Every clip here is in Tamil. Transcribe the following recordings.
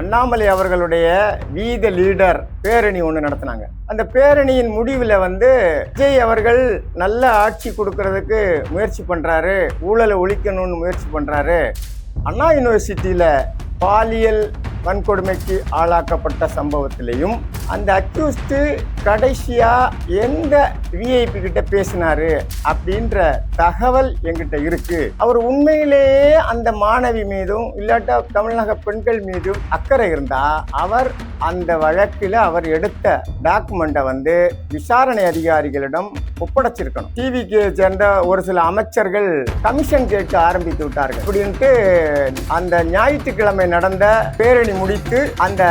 அண்ணாமலை அவர்களுடைய வீத லீடர் பேரணி ஒன்று நடத்தினாங்க. அந்த பேரணியின் முடிவில் விஜய் அவர்கள் நல்ல ஆட்சி கொடுக்கறதுக்கு முயற்சி பண்ணுறாரு, ஊழலை ஒழிக்கணும்னு முயற்சி பண்ணுறாரு, அண்ணா யூனிவர்சிட்டியில் பாலியல் வன்கொடுமைக்கு ஆளாக்கப்பட்ட சம்பவத்திலையும் அந்த அக்யூஸ்டு கடைசியா எந்த விஐபி கிட்ட பேசினாரு அப்படின்ற தகவல் என்கிட்ட இருக்கு. அவர் உண்மையிலேயே அந்த மாணவி மீதும் இல்லாட்டா தமிழக பெண்கள் மீதும் அக்கறை இருந்தா அவர் அந்த வழக்கில் அவர் எடுத்த டாக்குமெண்ட்டை விசாரணை அதிகாரிகளிடம் ஒப்படைச்சிருக்கணும். டிவிக்கு சேர்ந்த ஒரு சில அமைச்சர்கள் கமிஷன் கேட்க ஆரம்பித்து விட்டார்கள். அப்படின்ட்டு அந்த ஞாயிற்றுக்கிழமை நடந்த பேரணி முடித்து அந்த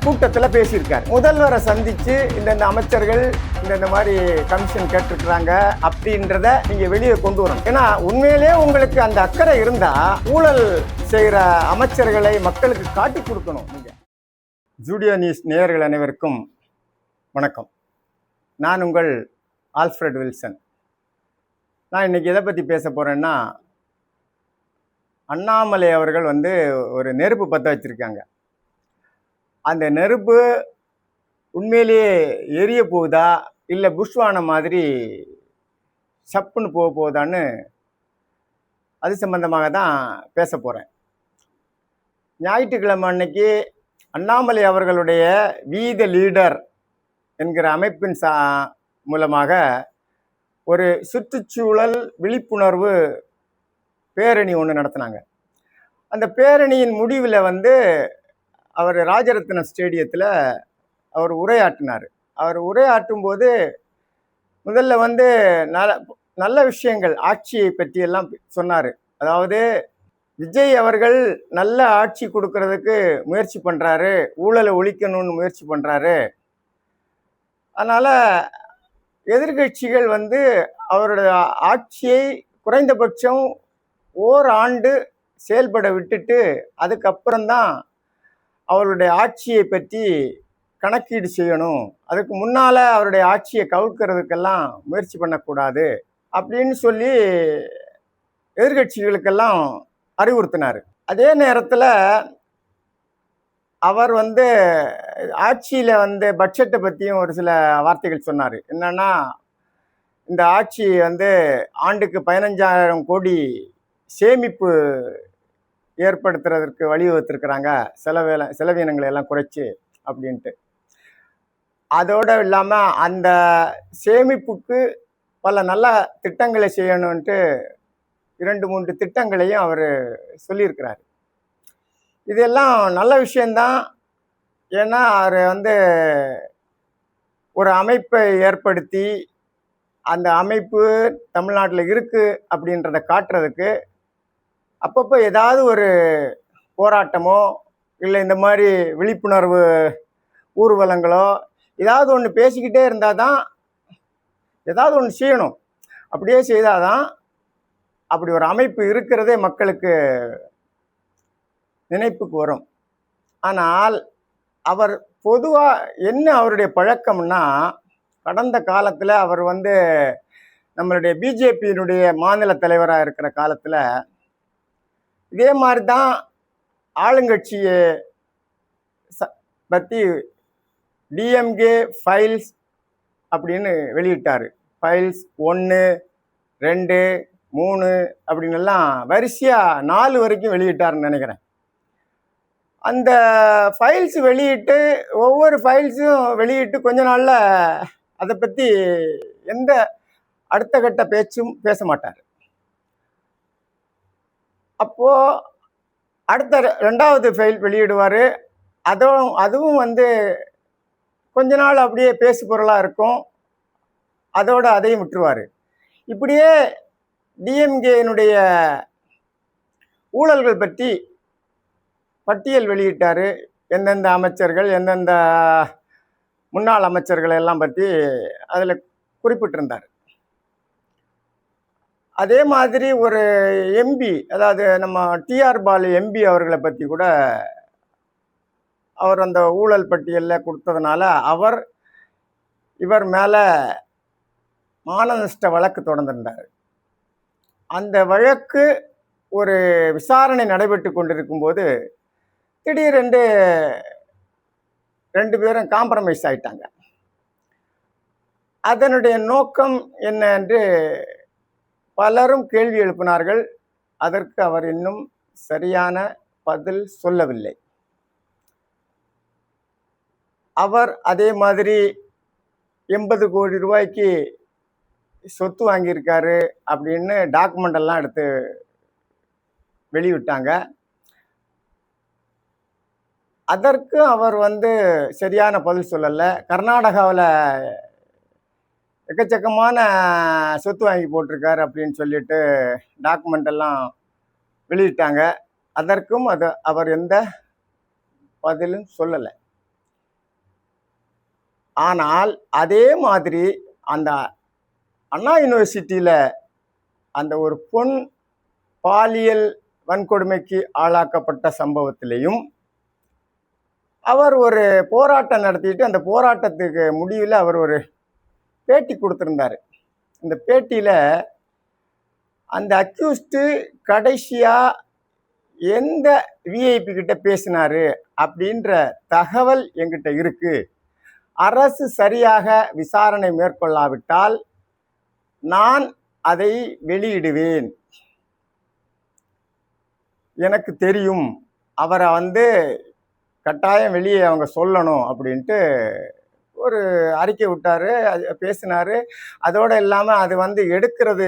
கூட்டத்தில் பேசியிருக்காரு. முதல்வரை சந்திச்சு இந்த அமைச்சர்கள் இந்த மாதிரி கமிஷன் கேட்டிருக்கிறாங்க அப்படின்றத நீங்க வெளியே கொண்டு வரணும். ஏன்னா உண்மையிலே உங்களுக்கு அந்த அக்கறை இருந்தா ஊழல் செய்கிற அமைச்சர்களை மக்களுக்கு காட்டி கொடுக்கணும். நீங்க ஜூடியோ நியூஸ் நேயர்கள் அனைவருக்கும் வணக்கம். நான் உங்கள் ஆல்ஃபிரட் வில்சன். நான் இன்னைக்கு எதை பற்றி பேச போகிறேன்னா, அண்ணாமலை அவர்கள் ஒரு நெருப்பு பற்ற வச்சுருக்காங்க. அந்த நெருப்பு உண்மையிலேயே எரிய போகுதா இல்லை புஷ்வான மாதிரி சப்புன்னு போக போகுதான்னு அது சம்பந்தமாக தான் பேச போகிறேன். ஞாயிற்றுக்கிழமை அன்னைக்கு அண்ணாமலை அவர்களுடைய வீத லீடர் என்கிற அமைப்பின் மூலமாக ஒரு சுற்றுச்சூழல் விழிப்புணர்வு பேரணி ஒன்று நடத்தினாங்க. அந்த பேரணியின் முடிவில் அவர் ராஜரத்ன ஸ்டேடியத்தில் அவர் உரையாற்றினார். அவர் உரையாற்றும் போது முதல்ல நல்ல விஷயங்கள் ஆட்சியை பற்றியெல்லாம் சொன்னார். அதாவது விஜய் அவர்கள் நல்ல ஆட்சி கொடுக்கறதுக்கு முயற்சி பண்ணுறாரு, ஊழலை ஒழிக்கணும்னு முயற்சி பண்ணுறாரு. அதனால் எதிர்கட்சிகள் அவருடைய ஆட்சியை குறைந்தபட்சம் ஓராண்டு செயல்பட விட்டுட்டு அதுக்கப்புறம்தான் அவருடைய ஆட்சியை பற்றி கணக்கீடு செய்யணும், அதுக்கு முன்னால் அவருடைய ஆட்சியை கவுக்கிறதுக்கெல்லாம் முயற்சி பண்ணக்கூடாது அப்படின்னு சொல்லி எதிர்கட்சிகளுக்கெல்லாம் அறிவுறுத்தினார். அதே நேரத்தில் அவர் ஆட்சியில் பட்ஜெட்டை பற்றியும் ஒரு சில வார்த்தைகள் சொன்னார். என்னன்னா, இந்த ஆட்சி ஆண்டுக்கு 15,000 கோடி சேமிப்பு ஏற்படுத்துறதற்கு வழிவகுத்திருக்கிறாங்க, செலவினங்களை எல்லாம் குறைச்சி அப்படின்ட்டு. அதோடு இல்லாமல் அந்த சேமிப்புக்கு பல நல்ல திட்டங்களை செய்யணுன்ட்டு 2-3 திட்டங்களையும் அவர் சொல்லியிருக்கிறார். இதெல்லாம் நல்ல விஷயந்தான். ஏன்னா அவர் ஒரு அமைப்பை ஏற்படுத்தி அந்த அமைப்பு தமிழ்நாட்டில் இருக்குது அப்படின்றத காட்டுறதுக்கு அப்பப்போ ஏதாவது ஒரு போராட்டமோ இல்லை இந்த மாதிரி விழிப்புணர்வு ஊர்வலங்களோ ஏதாவது ஒன்று பேசிக்கிட்டே இருந்தால் தான், ஏதாவது ஒன்று செய்யணும். அப்படியே செய்தால் தான் அப்படி ஒரு அமைப்பு இருக்கிறதே மக்களுக்கு நினைப்புக்கு வரும். ஆனால் அவர் பொதுவாக என்ன அவருடைய பழக்கம்னா, கடந்த காலத்தில் அவர் நம்மளுடைய பிஜேபியினுடைய மாநில தலைவராக இருக்கிற காலத்தில் இதே மாதிரி தான் ஆளுங்கட்சியை பற்றி டிஎம்கே ஃபைல்ஸ் அப்படின்னு வெளியிட்டார். ஃபைல்ஸ் 1, 2, 3 அப்படின்னு எல்லாம் வரிசையாக 4 வரைக்கும் வெளியிட்டார்னு நினைக்கிறேன். அந்த ஃபைல்ஸ் வெளியிட்டு ஒவ்வொரு ஃபைல்ஸும் வெளியிட்டு கொஞ்ச நாளில் அதை பற்றி எந்த அடுத்த கட்ட பேச்சும் பேச மாட்டார். அப்போது அடுத்த 2வது ஃபைல் வெளியிடுவார். அதுவும் கொஞ்ச நாள் அப்படியே பேசு பொருளாக இருக்கும், அதோடு அதையும் விட்டுருவார். இப்படியே டிஎம்கேனுடைய ஊழல்கள் பற்றி பட்டியல் வெளியிட்டார். எந்தெந்த அமைச்சர்கள், எந்தெந்த முன்னாள் அமைச்சர்கள் எல்லாம் பற்றி அதில் குறிப்பிட்டிருந்தார். அதே மாதிரி ஒரு எம்பி, அதாவது நம்ம டிஆர் பாலு எம்பி அவர்களை பற்றி கூட அவர் அந்த ஊழல் பட்டியலில் கொடுத்ததுனால இவர் மேலே மானநஷ்ட வழக்கு தொடர்ந்திருந்தார். அந்த வழக்கு ஒரு விசாரணை நடைபெற்று கொண்டிருக்கும் போது திடீரென்று 2 பேரும் காம்ப்ரமைஸ் ஆயிட்டாங்க. அதனுடைய நோக்கம் என்ன என்று பலரும் கேள்வி எழுப்பினார்கள். அதற்கு அவர் இன்னும் சரியான பதில் சொல்லவில்லை. அவர் அதே மாதிரி 80 கோடி ரூபாய்க்கு சொத்து வாங்கியிருக்காரு அப்படின்னு டாக்குமெண்ட் எல்லாம் எடுத்து வெளியிட்டாங்க. அதற்கு அவர் சரியான பதில் சொல்லலை. கர்நாடகாவில் எக்கச்சக்கமான சொத்து வாங்கி போட்டிருக்காரு அப்படின்னு சொல்லிட்டு டாக்குமெண்ட் எல்லாம் வெளியிட்டாங்க. அதற்கும் அவர் எந்த பதிலும் சொல்லலை. ஆனால் அதே மாதிரி அந்த அண்ணா யூனிவர்சிட்டியில் அந்த ஒரு பொன் பாலியல் வன்கொடுமைக்கு ஆளாக்கப்பட்ட சம்பவத்திலையும் அவர் ஒரு போராட்டம் நடத்திட்டு அந்த போராட்டத்துக்கு முடிவில் அவர் ஒரு பேட்டி கொடுத்துருந்தார். இந்த பேட்டியில் அந்த அக்யூஸ்டு கடைசியாக எந்த விஐபி கிட்ட பேசினாரு அப்படின்ற தகவல் என்கிட்ட இருக்கு. அரசு சரியாக விசாரணை மேற்கொள்ளாவிட்டால் நான் அதை வெளியிடுவேன். எனக்கு தெரியும், அவரை கட்டாயம் வெளியே அவங்க சொல்லணும் அப்படின்ட்டு ஒரு அறிக்கை விட்டார், பேசினார். அதோடு இல்லாமல் அது எடுக்கிறது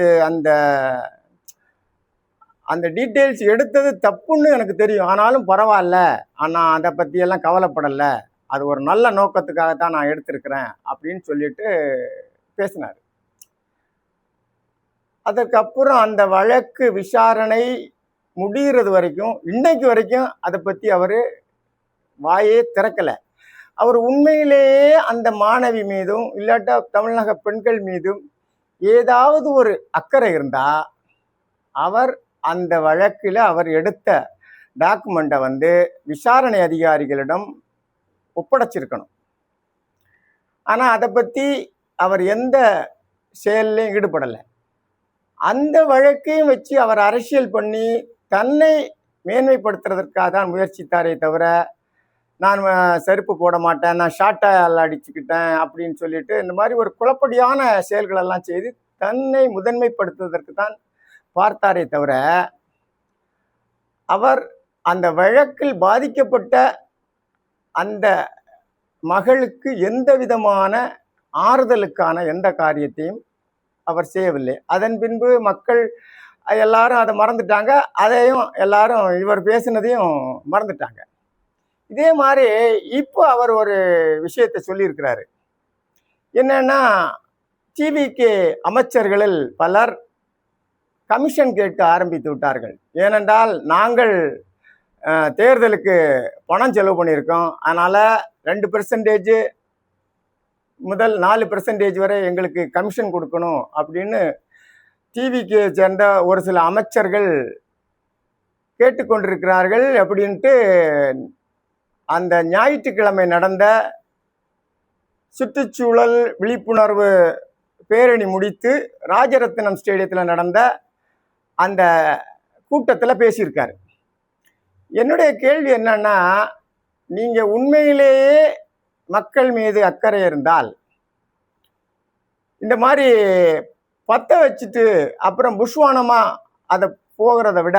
அந்த டீட்டெயில்ஸ் எடுத்தது தப்புன்னு எனக்கு தெரியும், ஆனாலும் பரவாயில்ல, ஆனால் அதை பற்றியெல்லாம் கவலைப்படலை, அது ஒரு நல்ல நோக்கத்துக்காகத்தான் நான் எடுத்திருக்கிறேன் அப்படின்னு சொல்லிட்டு பேசினார். அதுக்கப்புறம் அந்த வழக்கு விசாரணை முடிகிறது வரைக்கும், இன்னைக்கு வரைக்கும் அதை பற்றி அவர் வாயே திறக்கலை. அவர் உண்மையிலேயே அந்த மாணவி மீதும் இல்லாட்டா தமிழக பெண்கள் மீதும் ஏதாவது ஒரு அக்கறை இருந்தால் அவர் அந்த வழக்கில் அவர் எடுத்த டாக்குமெண்ட்டை விசாரணை அதிகாரிகளிடம் ஒப்படைச்சிருக்கணும். ஆனால் அதை பற்றி அவர் எந்த செயல்லையும் ஈடுபடலை. அந்த வழக்கையும் வச்சு அவர் அரசியல் பண்ணி தன்னை மேன்மைப்படுத்துறதற்காக தான் முயற்சித்தாரே தவிர, நான் செருப்பு போட மாட்டேன், நான் ஷார்ட்டாக அடிச்சுக்கிட்டேன் அப்படின்னு சொல்லிட்டு இந்த மாதிரி ஒரு குழப்படியான செயல்களெல்லாம் செய்து தன்னை முதன்மைப்படுத்துவதற்கு தான் பார்த்தாரே தவிர, அவர் அந்த வழக்கில் பாதிக்கப்பட்ட அந்த மகளுக்கு எந்த விதமான ஆறுதலுக்கான எந்த காரியத்தையும் அவர் செய்யவில்லை. அதன் பின்பு மக்கள் எல்லாரும் அதை மறந்துட்டாங்க. அதையும் எல்லாரும் இவர் பேசினதையும் மறந்துட்டாங்க. இதே மாதிரி இப்போ அவர் ஒரு விஷயத்தை சொல்லியிருக்கிறாரு. என்னன்னா, டிவிகே அமைச்சர்களில் பலர் கமிஷன் கேட்க ஆரம்பித்து விட்டார்கள். ஏனென்றால் நாங்கள் தேர்தலுக்கு பணம் செலவு பண்ணியிருக்கோம், அதனால் 2% முதல் 4% வரை எங்களுக்கு கமிஷன் கொடுக்கணும் அப்படின்னு டிவிக்கு சேர்ந்த ஒரு சில அமைச்சர்கள் கேட்டுக்கொண்டிருக்கிறார்கள் அப்படின்ட்டு அந்த ஞாயிற்றுக்கிழமை நடந்த சுற்றுச்சூழல் விழிப்புணர்வு பேரணி முடித்து ராஜரத்னம் ஸ்டேடியத்தில் நடந்த அந்த கூட்டத்தில் பேசியிருக்காரு. என்னுடைய கேள்வி என்னன்னா, நீங்கள் உண்மையிலேயே மக்கள் மீது அக்கறை இருந்தால் இந்த மாதிரி பற்ற வச்சுட்டு அப்புறம் புஷ்வானமாக அதை போகிறத விட,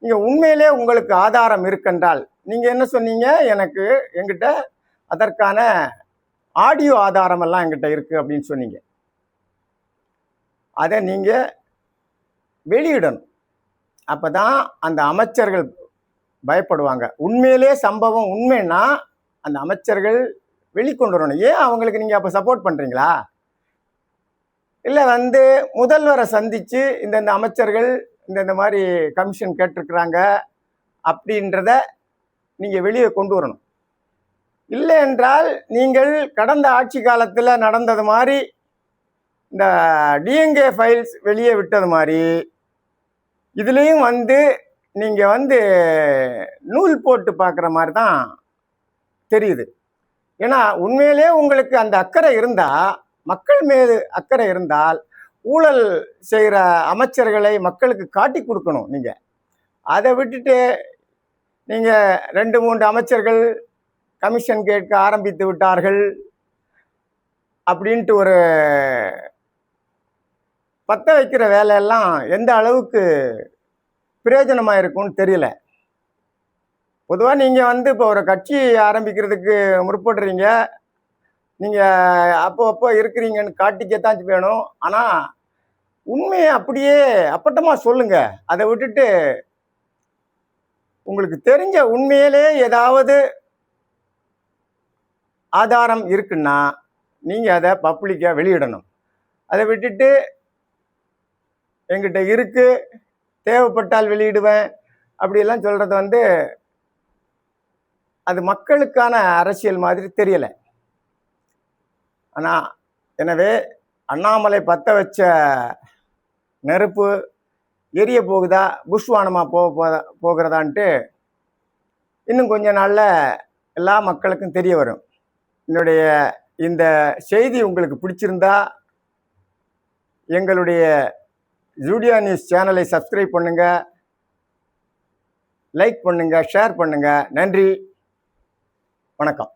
நீங்கள் உண்மையிலே உங்களுக்கு ஆதாரம் இருக்கின்றால், நீங்கள் என்ன சொன்னீங்க, என்கிட்ட அதற்கான ஆடியோ ஆதாரம் எல்லாம் என்கிட்ட இருக்குது அப்படின்னு சொன்னீங்க. அதை நீங்கள் வெளியிடணும். அப்போ தான் அந்த அமைச்சர்கள் பயப்படுவாங்க. உண்மையிலே சம்பவம் உண்மைன்னா அந்த அமைச்சர்கள் வெளிக்கொண்டு வரணும். ஏன் அவங்களுக்கு நீங்கள் அப்போ சப்போர்ட் பண்ணுறீங்களா? இல்லை முதல்வரை சந்தித்து இந்த அமைச்சர்கள் இந்த மாதிரி கமிஷன் கேட்டிருக்கிறாங்க அப்படின்றத நீங்கள் வெளியே கொண்டு வரணும். இல்லை என்றால் நீங்கள் கடந்த ஆட்சி காலத்தில் நடந்தது மாதிரி, இந்த டிஎன்ஏ ஃபைல்ஸ் வெளியே விட்டது மாதிரி இதுலேயும் நீங்கள் நூல் போட்டு பார்க்குற மாதிரி தான் தெரியுது. ஏன்னா உண்மையிலே உங்களுக்கு அந்த அக்கறை இருந்தால், மக்கள் மீது அக்கறை இருந்தால், ஊழல் செய்கிற அமைச்சர்களை மக்களுக்கு காட்டி கொடுக்கணும். நீங்கள் அதை விட்டுட்டு நீங்கள் 2-3 அமைச்சர்கள் கமிஷன் கேட்க ஆரம்பித்து விட்டார்கள் அப்படின்ட்டு ஒரு பற்ற வைக்கிற வேலையெல்லாம் எந்த அளவுக்கு பிரயோஜனமாக இருக்கும்னு தெரியல. பொதுவாக நீங்கள் இப்போ ஒரு கட்சி ஆரம்பிக்கிறதுக்கு முற்படுறீங்க, நீங்கள் அப்போ இருக்கிறீங்கன்னு காட்டிக்கத்தான் வேணும். ஆனால் உண்மையை அப்படியே அப்பட்டமாக சொல்லுங்கள். அதை விட்டுட்டு உங்களுக்கு தெரிஞ்ச உண்மையிலே ஏதாவது ஆதாரம் இருக்குன்னா நீங்கள் அதை பப்ளிக்காக வெளியிடணும். அதை விட்டுட்டு என்கிட்ட இருக்கு, தேவைப்பட்டால் வெளியிடுவேன் அப்படியெல்லாம் சொல்கிறது அது மக்களுக்கான அரசியல் மாதிரி தெரியலை. ஆனால் எனவே அண்ணாமலை பற்ற வச்ச நெருப்பு எரிய போகுதா, புஷ்வானமாக போகிறதான்ட்டு இன்னும் கொஞ்ச நாளில் எல்லா மக்களுக்கும் தெரிய வரும். என்னுடைய இந்த செய்தி உங்களுக்கு பிடிச்சிருந்தா எங்களுடைய ஜூடியா நியூஸ் சேனலை சப்ஸ்கிரைப் பண்ணுங்கள், லைக் பண்ணுங்கள், ஷேர் பண்ணுங்கள். நன்றி, வணக்கம்.